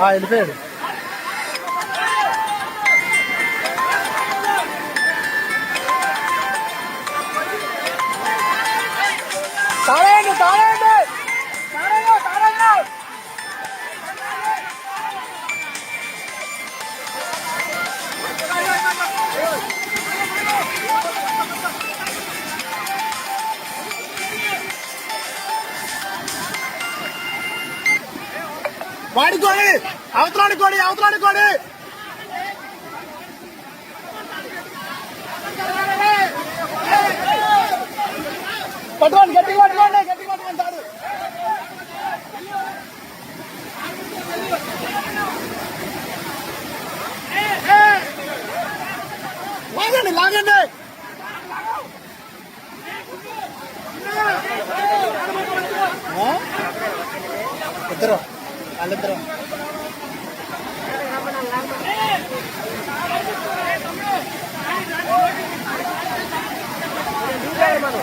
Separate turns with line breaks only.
వెళ్ళిపోయాడు. తాళేయండి తాళేయండి తాళేయండి తాళేయండి. వాడుకోండి అవతలాడుకోండి అవతలాడుకోండి. పట్టుకోండి గట్టి పట్టుకోండి గట్టి పట్టుకోండి తాడు. లాగండి లాగండి. ఇద్దరు వాళ్ళిద్దరు మనం